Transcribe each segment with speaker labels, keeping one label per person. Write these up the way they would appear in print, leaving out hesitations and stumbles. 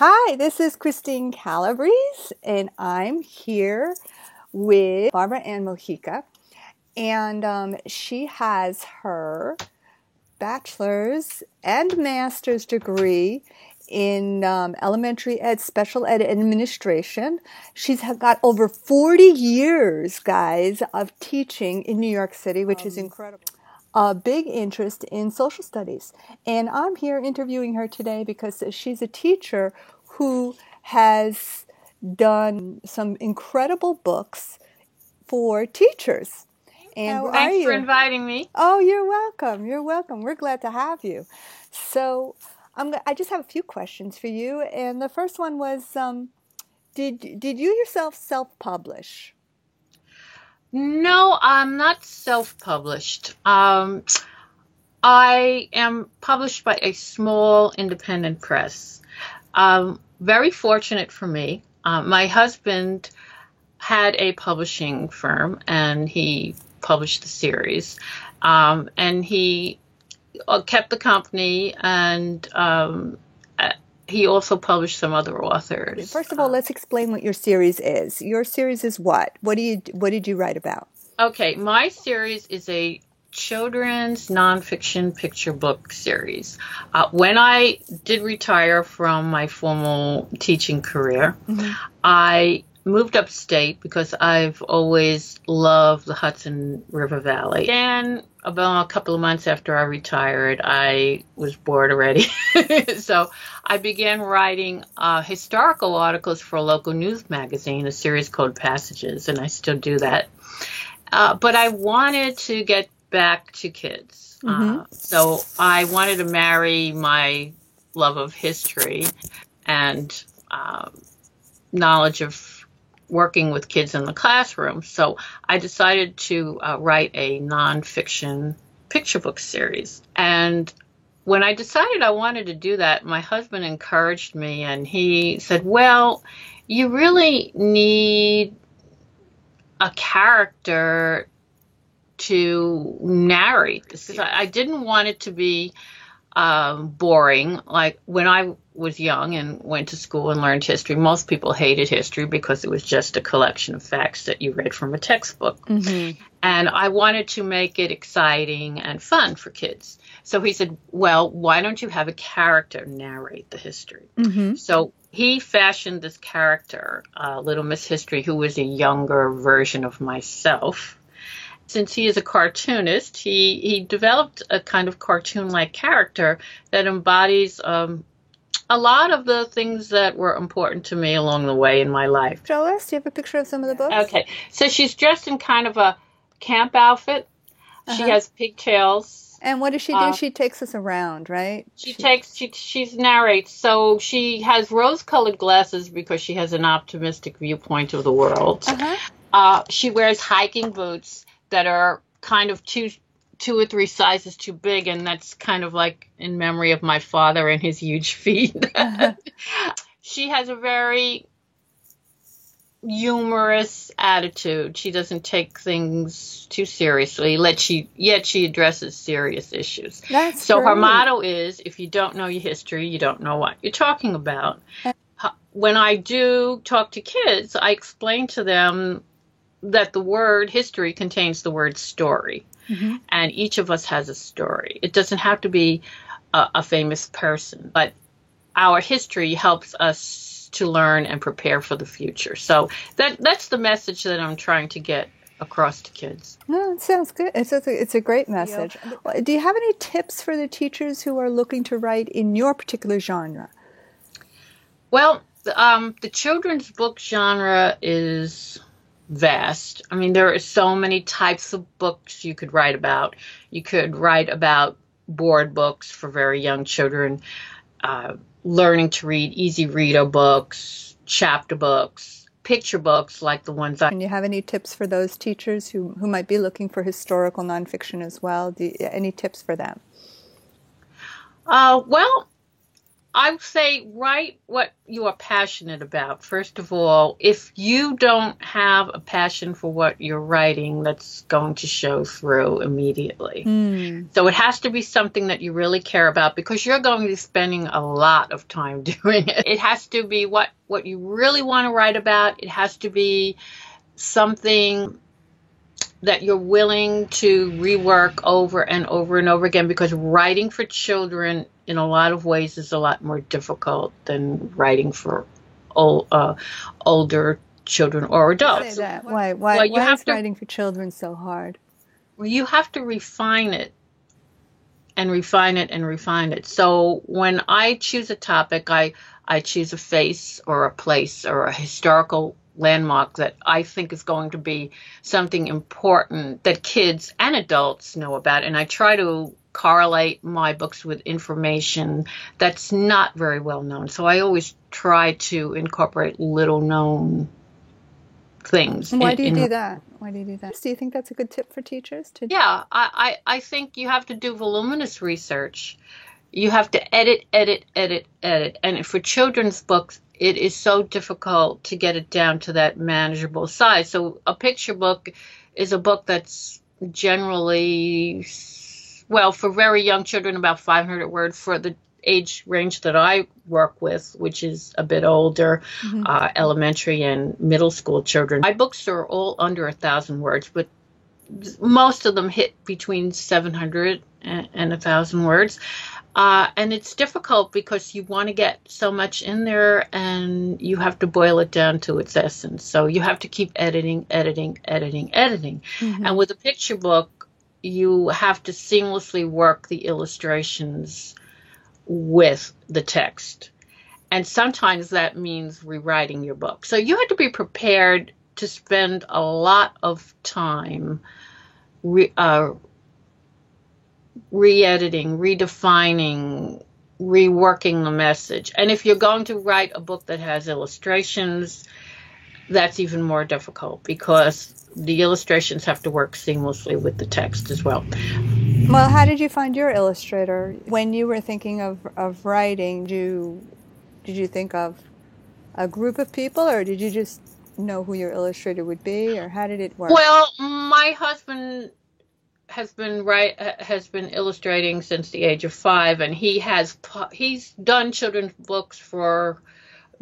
Speaker 1: Hi, this is Christine Calabrese, and I'm here with Barbara Ann Mojica, and she has her bachelor's and master's degree in elementary ed, special ed administration. She's got over 40 years, guys, of teaching in New York City, which is incredible. A big interest in social studies. And I'm here interviewing her today because she's a teacher who has done some incredible books for teachers. And
Speaker 2: thanks for inviting me.
Speaker 1: Oh, you're welcome. You're welcome. We're glad to have you. So I just have a few questions for you. And the first one was, did you yourself self-publish?
Speaker 2: No, I'm not self-published. I am published by a small independent press. Very fortunate for me. My husband had a publishing firm, and he published the series. And he kept the company, and he also published some other authors.
Speaker 1: First of all, let's explain what your series is. Your series is what? What did you write about?
Speaker 2: Okay, my series is a children's nonfiction picture book series. When I did retire from my formal teaching career, I moved upstate because I've always loved the Hudson River Valley. Then, about a couple of months after I retired, I was bored already. So I began writing historical articles for a local news magazine, a series called Passages, and I still do that. But I wanted to get back to kids. So I wanted to marry my love of history and knowledge of working with kids in the classroom. So I decided to write a nonfiction picture book series. And when I decided I wanted to do that, my husband encouraged me, and he said, well, you really need a character to narrate this. I didn't want it to be boring. Like when I was young and went to school and learned history, most people hated history because it was just a collection of facts that you read from a textbook. And I wanted to make it exciting and fun for kids. So he said, well, why don't you have a character narrate the history? So he fashioned this character, Little Miss History, who was a younger version of myself. Since he is a cartoonist, he developed a kind of cartoon-like character that embodies a lot of the things that were important to me along the way in my life.
Speaker 1: Show us. Do you have a picture of some of the books?
Speaker 2: Okay. So she's dressed in kind of a camp outfit. She has pigtails.
Speaker 1: And what does she do? She takes us around, right?
Speaker 2: She narrates. So she has rose-colored glasses because she has an optimistic viewpoint of the world. She wears hiking boots that are kind of two or three sizes too big, and that's kind of like in memory of my father and his huge feet. She has a very humorous attitude. She doesn't take things too seriously, yet she addresses serious issues. So great. Her motto is, if you don't know your history, you don't know what you're talking about. When I do talk to kids, I explain to them that the word history contains the word story. And each of us has a story. It doesn't have to be a famous person, but our history helps us to learn and prepare for the future. So that's the message that I'm trying to get across to kids.
Speaker 1: No, it sounds good. It's a great message. Yeah. Do you have any tips for the teachers who are looking to write in your particular genre?
Speaker 2: Well, the children's book genre is vast. I mean, there are so many types of books you could write about. You could write about board books for very young children, learning to read, easy reader books, chapter books, picture books like the ones
Speaker 1: And you have any tips for those teachers who might be looking for historical nonfiction as well? Any tips for them?
Speaker 2: Well, I would say write what you are passionate about. First of all, if you don't have a passion for what you're writing, that's going to show through immediately. So it has to be something that you really care about, because you're going to be spending a lot of time doing it. It has to be what you really want to write about. It has to be something that you're willing to rework over and over and over again, because writing for children in a lot of ways is a lot more difficult than writing for older children or adults.
Speaker 1: Say that. Why is writing for children so hard?
Speaker 2: Well, you have to refine it and refine it and refine it. So when I choose a topic, I choose a face or a place or a historical landmark that I think is going to be something important that kids and adults know about. And I try to correlate my books with information that's not very well known. So I always try to incorporate little known things.
Speaker 1: Why do you do that? Why do you do that? Do you think that's a good tip for teachers?
Speaker 2: Yeah, I think you have to do voluminous research. You have to edit. And for children's books, it is so difficult to get it down to that manageable size. So a picture book is a book that's generally, well, for very young children, about 500 words. For the age range that I work with, which is a bit older, elementary and middle school children, my books are all under 1,000 words, but most of them hit between 700 and 1,000 words. And it's difficult because you want to get so much in there and you have to boil it down to its essence. So you have to keep editing. And with a picture book, you have to seamlessly work the illustrations with the text. And sometimes that means rewriting your book. So you have to be prepared to spend a lot of time re-editing, redefining, reworking the message. And if you're going to write a book that has illustrations, that's even more difficult because the illustrations have to work seamlessly with the text as well.
Speaker 1: Well, how did you find your illustrator? When you were thinking of writing, did you think of a group of people, or did you just know who your illustrator would be, or how did it work?
Speaker 2: Well, my husband has been illustrating since the age of 5, and he's done children's books for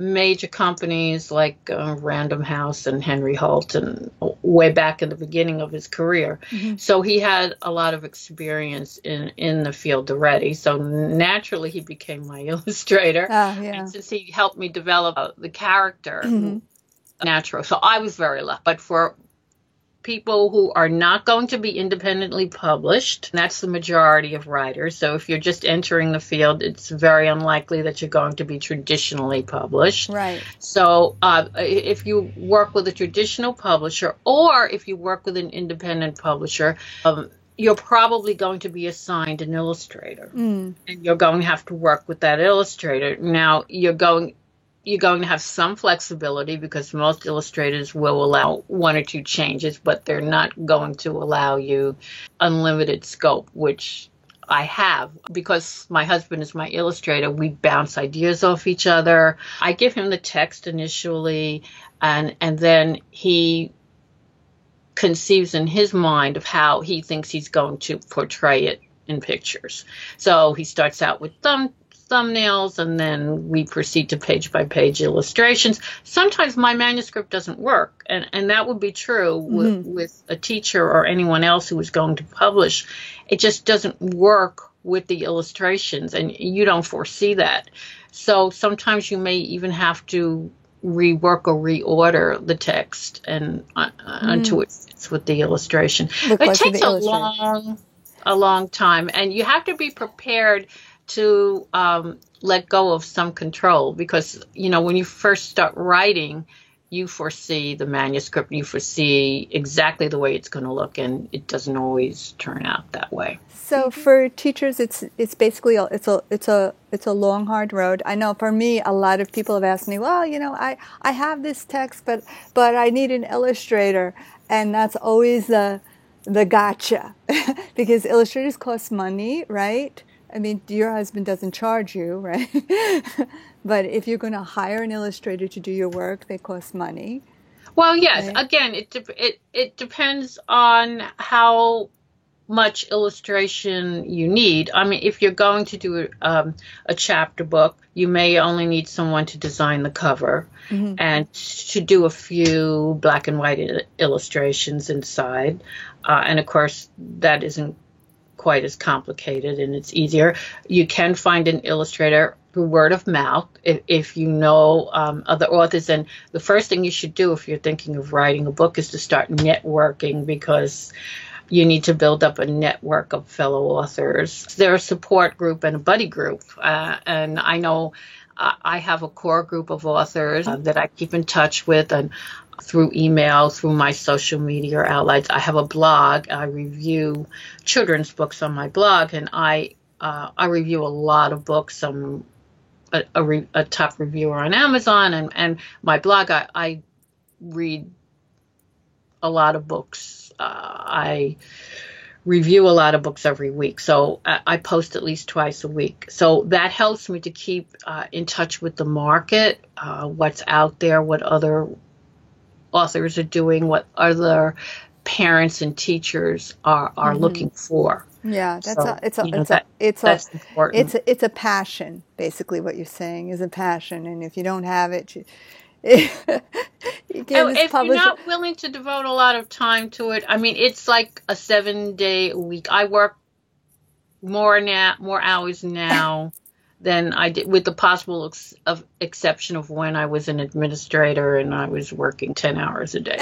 Speaker 2: major companies like Random House and Henry Holt, and way back in the beginning of his career. So he had a lot of experience in the field already. So naturally, he became my illustrator. And since he helped me develop the character, natural. So I was very lucky. But for people who are not going to be independently published, that's the majority of writers. So if you're just entering the field, it's very unlikely that you're going to be traditionally published.
Speaker 1: Right.
Speaker 2: So if you work with a traditional publisher, or if you work with an independent publisher, you're probably going to be assigned an illustrator. And you're going to have to work with that illustrator. Now, you're going to have some flexibility because most illustrators will allow 1 or 2 changes, but they're not going to allow you unlimited scope, which I have. Because my husband is my illustrator, we bounce ideas off each other. I give him the text initially, and then he conceives in his mind of how he thinks he's going to portray it in pictures. So he starts out with thumbnails, and then we proceed to page-by-page illustrations. Sometimes my manuscript doesn't work, and that would be true with a teacher or anyone else who is going to publish. It just doesn't work with the illustrations, and you don't foresee that. So sometimes you may even have to rework or reorder the text and until it fits with the illustration. It takes a long time, and you have to be prepared to let go of some control, because, when you first start writing, you foresee the manuscript, you foresee exactly the way it's going to look, and it doesn't always turn out that way.
Speaker 1: So for teachers, it's basically it's a long, hard road. I know for me, a lot of people have asked me, well, I have this text, but I need an illustrator, and that's always the gotcha, because illustrators cost money, right? I mean, your husband doesn't charge you, right? But if you're going to hire an illustrator to do your work, they cost money.
Speaker 2: Well, yes.
Speaker 1: Right?
Speaker 2: Again, it depends on how much illustration you need. I mean, if you're going to do a chapter book, you may only need someone to design the cover and to do a few black and white illustrations inside. And of course, that isn't quite as complicated, and it's easier. You can find an illustrator through word of mouth if you know other authors. And the first thing you should do if you're thinking of writing a book is to start networking, because you need to build up a network of fellow authors. There's a support group and a buddy group. And I know I have a core group of authors that I keep in touch with, and through email, through my social media outlets. I have a blog. I review children's books on my blog, and I review a lot of books. I'm a top reviewer on Amazon, and my blog, I read a lot of books. I review a lot of books every week. So I post at least twice a week. So that helps me to keep in touch with the market, what's out there, what other authors are doing, what other parents and teachers are looking for.
Speaker 1: Yeah, that's
Speaker 2: important.
Speaker 1: It's a passion. Basically, what you're saying is a passion, and if you don't have it, if you're not
Speaker 2: willing to devote a lot of time to it, I mean, it's like a 7-day a week. I work more hours now than I did, with the possible exception of when I was an administrator and I was working 10 hours a day.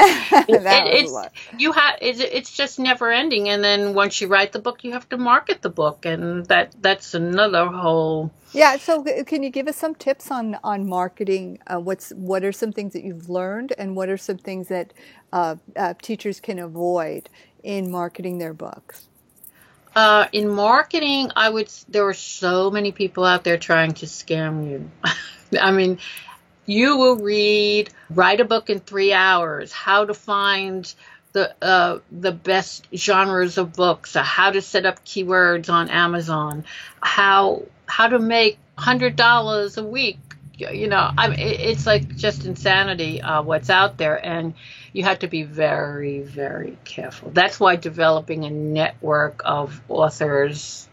Speaker 2: It's just never ending. And then once you write the book, you have to market the book, and that's another whole.
Speaker 1: Yeah. So can you give us some tips on marketing? What are some things that you've learned, and what are some things that teachers can avoid in marketing their books?
Speaker 2: In marketing, there are so many people out there trying to scam you. I mean, you will write a book in 3 hours, how to find the best genres of books, how to set up keywords on Amazon, how to make $100 a week. You know, I mean, it's like just insanity what's out there, and you have to be very, very careful. That's why developing a network of authors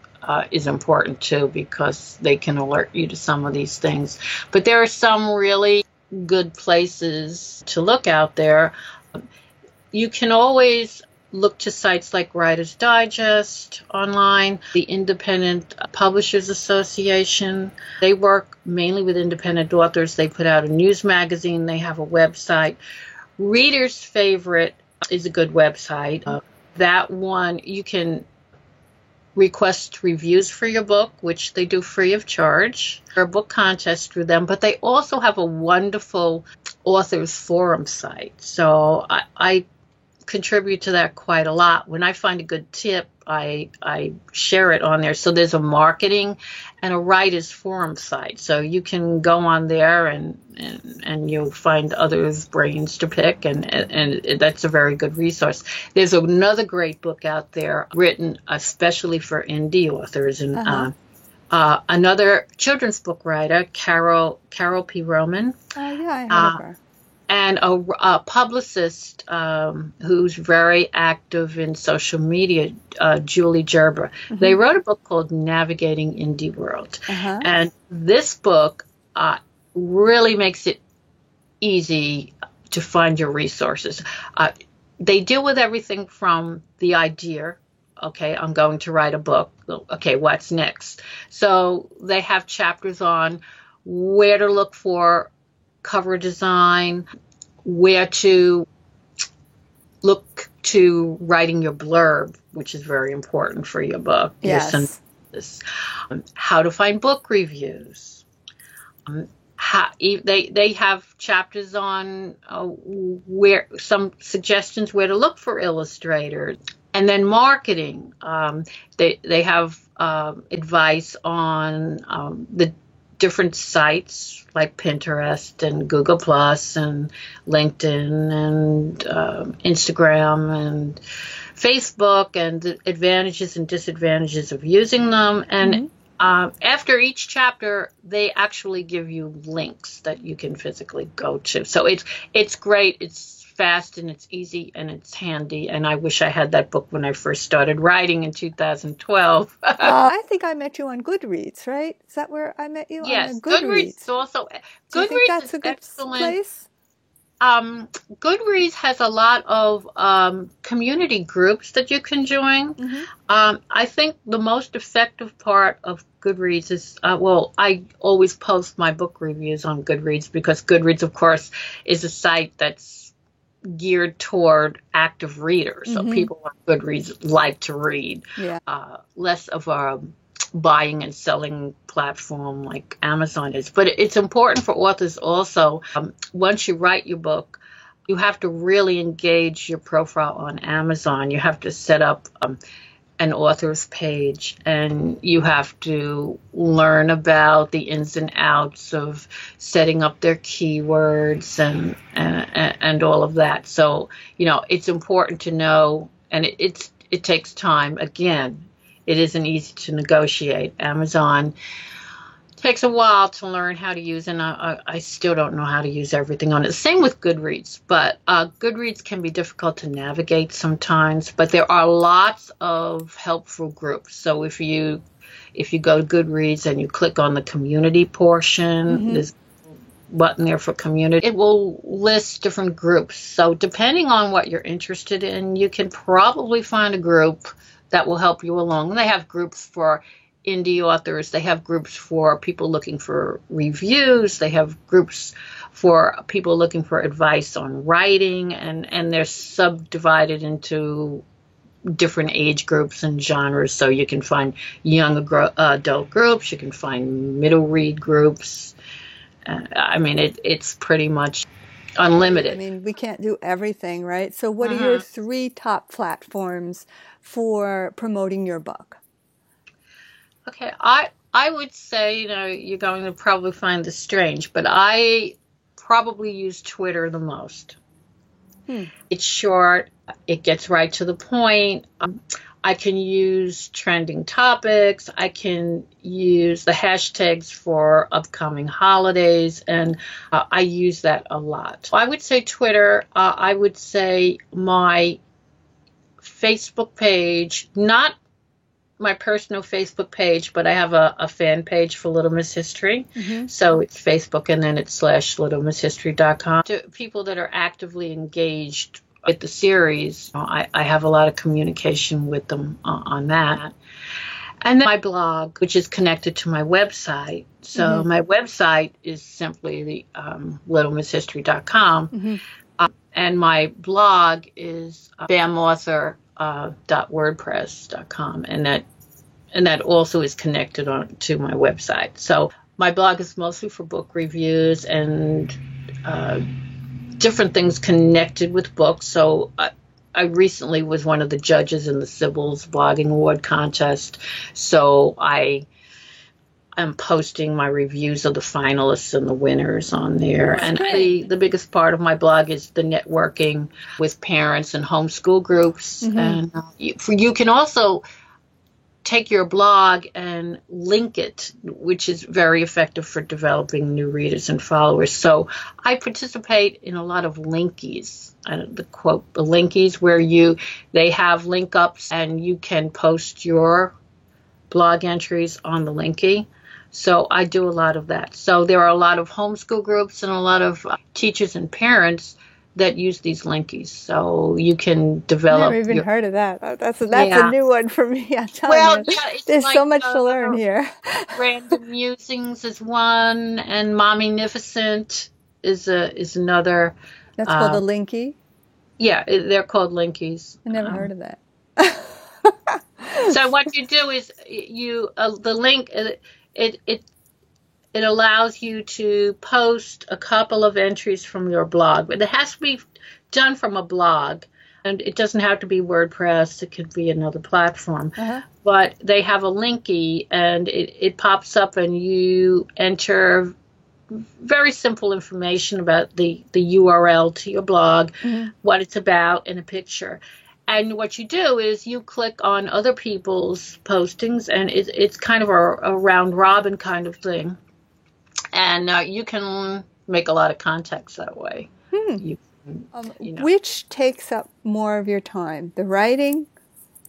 Speaker 2: is important too, because they can alert you to some of these things. But there are some really good places to look out there. You can always look to sites like Writer's Digest online, the Independent Publishers Association. They work mainly with independent authors. They put out a news magazine. They have a website. Reader's Favorite is a good website. That one, you can request reviews for your book, which they do free of charge. There are book contests through them, but they also have a wonderful authors forum site. So I contribute to that quite a lot. When I find a good tip, I share it on there. So there's a marketing and a writers forum site. So you can go on there and you'll find others' brains to pick, and that's a very good resource. There's another great book out there written especially for indie authors, and another children's book writer, Carol P. Roman.
Speaker 1: Oh yeah, I heard of her.
Speaker 2: And a publicist who's very active in social media, Julie Gerber. They wrote a book called Navigating INDIEWORLD. And this book really makes it easy to find your resources. They deal with everything from the idea, okay, I'm going to write a book. Okay, what's next? So they have chapters on where to look for cover design, where to look to writing your blurb, which is very important for your book.
Speaker 1: Yes.
Speaker 2: How to find book reviews. They have chapters on where some suggestions where to look for illustrators, and then marketing. They have advice on the different sites like Pinterest and Google Plus and LinkedIn and Instagram and Facebook, and the advantages and disadvantages of using them. And After each chapter, they actually give you links that you can physically go to. So it's great. It's fast and it's easy and it's handy. And I wish I had that book when I first started writing in 2012.
Speaker 1: I think I met you on Goodreads, right? Is that where I met you?
Speaker 2: Yes,
Speaker 1: on
Speaker 2: Goodreads also.
Speaker 1: Do you think
Speaker 2: Goodreads
Speaker 1: that's
Speaker 2: is
Speaker 1: a good
Speaker 2: excellent.
Speaker 1: place?
Speaker 2: Goodreads has a lot of community groups that you can join. I think the most effective part of Goodreads is, I always post my book reviews on Goodreads because Goodreads, of course, is a site that's geared toward active readers. So people on Goodreads like to read.
Speaker 1: Yeah.
Speaker 2: Less of a buying and selling platform like Amazon is. But it's important for authors also, once you write your book, you have to really engage your profile on Amazon. You have to set up an author's page, and you have to learn about the ins and outs of setting up their keywords and all of that. So, it's important to know, and it takes time. Again, it isn't easy to negotiate. Amazon takes a while to learn how to use, and I still don't know how to use everything on it. Same with Goodreads, but Goodreads can be difficult to navigate sometimes, but there are lots of helpful groups. So if you go to Goodreads and you click on the community portion, there's a button there for community. It will list different groups. So depending on what you're interested in, you can probably find a group that will help you along. And they have groups for indie authors. They have groups for people looking for reviews. They have groups for people looking for advice on writing, and they're subdivided into different age groups and genres. So you can find young adult groups. You can find middle read groups. It's pretty much unlimited.
Speaker 1: We can't do everything, right? So what are your 3 top platforms for promoting your book?
Speaker 2: Okay, I would say, you're going to probably find this strange, but I probably use Twitter the most. It's short. It gets right to the point. I can use trending topics. I can use the hashtags for upcoming holidays, and I use that a lot. I would say Twitter. I would say my Facebook page, not my personal Facebook page, but I have a fan page for Little Miss History. So it's Facebook, and then it's /littlemisshistory.com. To people that are actively engaged with the series, I have a lot of communication with them on that. And then my blog, which is connected to my website. So my website is simply the littlemisshistory.com. And my blog is bamauthor.wordpress.com, and that also is connected to my website. So my blog is mostly for book reviews and different things connected with books. So I recently was one of the judges in the Sybil's Blogging Award contest. So I am posting my reviews of the finalists and the winners on there. And the biggest part of my blog is the networking with parents and homeschool groups. And you can also take your blog and link it, which is very effective for developing new readers and followers. So I participate in a lot of linkies. The linkies, where they have link ups and you can post your blog entries on the linky. So I do a lot of that. So there are a lot of homeschool groups and a lot of teachers and parents that use these linkies. So you can develop.
Speaker 1: I've never even heard of that. That's a new one for me. I'm telling you. There's so much to learn here.
Speaker 2: Random Musings is one, and Mommynificent is another.
Speaker 1: That's called a linky?
Speaker 2: Yeah, they're called linkies.
Speaker 1: I never heard of that.
Speaker 2: So what you do is the link. It allows you to post a couple of entries from your blog, but it has to be done from a blog, and it doesn't have to be WordPress. It could be another platform. But they have a linky, and it pops up, and you enter very simple information about the URL to your blog, what it's about, and a picture. And what you do is you click on other people's postings, and it's kind of a round robin kind of thing. And you can make a lot of contacts that way. You know.
Speaker 1: Which takes up more of your time, the writing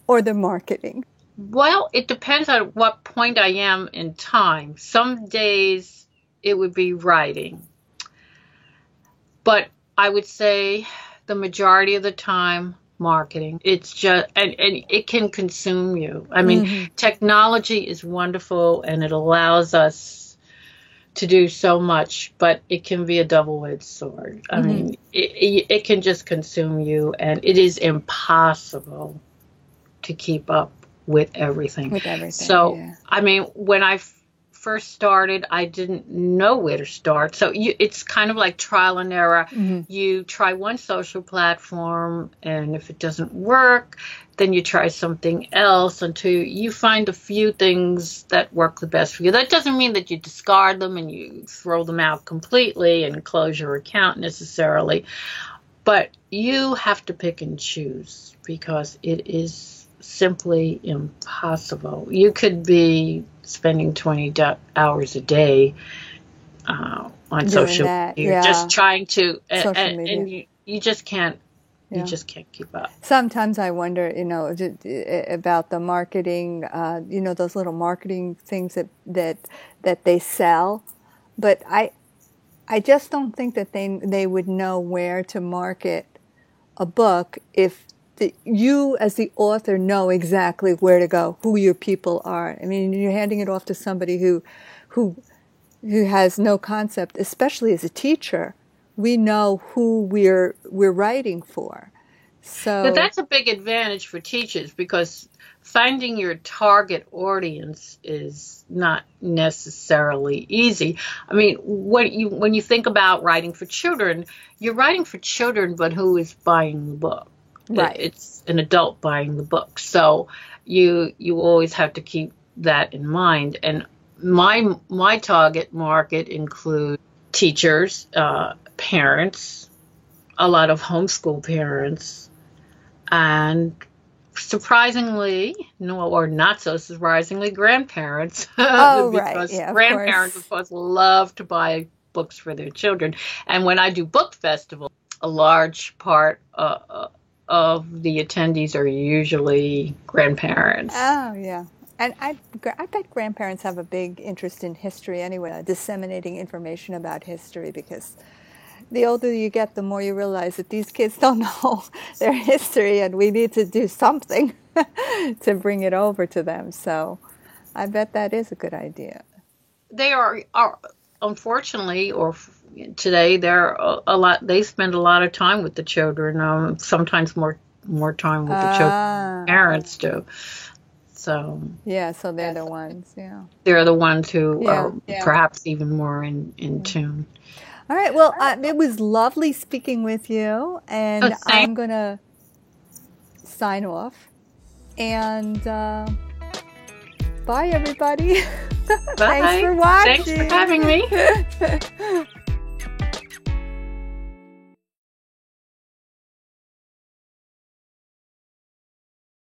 Speaker 1: or the marketing?
Speaker 2: Well, it depends on what point I am in time. Some days it would be writing. But I would say the majority of the time, marketing. It's just, and it can consume you. I mean, technology is wonderful and it allows us to do so much, but it can be a double-edged sword. I mean, it can just consume you, and it is impossible to keep up with everything. So, yeah. I mean, when I first started, I didn't know where to start. So it's kind of like trial and error. You try one social platform, and if it doesn't work, then you try something else until you find a few things that work the best for you. That doesn't mean that you discard them and you throw them out completely and close your account necessarily. But you have to pick and choose, because it is simply impossible. You could be spending 20 hours a day on social media, just trying to, and you just can't. You just can't keep up.
Speaker 1: Sometimes I wonder, about the marketing, those little marketing things that they sell, but I just don't think that they would know where to market a book if you as the author know exactly where to go, who your people are. I mean, you're handing it off to somebody who has no concept, especially as a teacher. We know who we're writing for. So
Speaker 2: that's a big advantage for teachers, because finding your target audience is not necessarily easy. I mean, when you think about writing for children, you're writing for children, but who is buying the book?
Speaker 1: Right.
Speaker 2: It's an adult buying the book. So you always have to keep that in mind. And my target market includes teachers, parents, a lot of homeschool parents, and surprisingly, or not so surprisingly, grandparents.
Speaker 1: Oh,
Speaker 2: because
Speaker 1: right. Yeah,
Speaker 2: grandparents, of course, love to buy books for their children. And when I do book festivals, a large part of the attendees are usually grandparents.
Speaker 1: Oh, yeah. And I bet grandparents have a big interest in history anyway, disseminating information about history, because the older you get, the more you realize that these kids don't know their history, and we need to do something to bring it over to them. So I bet that is a good idea.
Speaker 2: They are unfortunately, or today, they spend a lot of time with the children, sometimes more time with the children than parents do. So
Speaker 1: so they're the ones. Yeah,
Speaker 2: they're the ones who are perhaps even more in tune.
Speaker 1: All right. Well, it was lovely speaking with you, and I'm gonna sign off. And bye, everybody.
Speaker 2: Bye.
Speaker 1: Thanks for watching.
Speaker 2: Thanks for having me.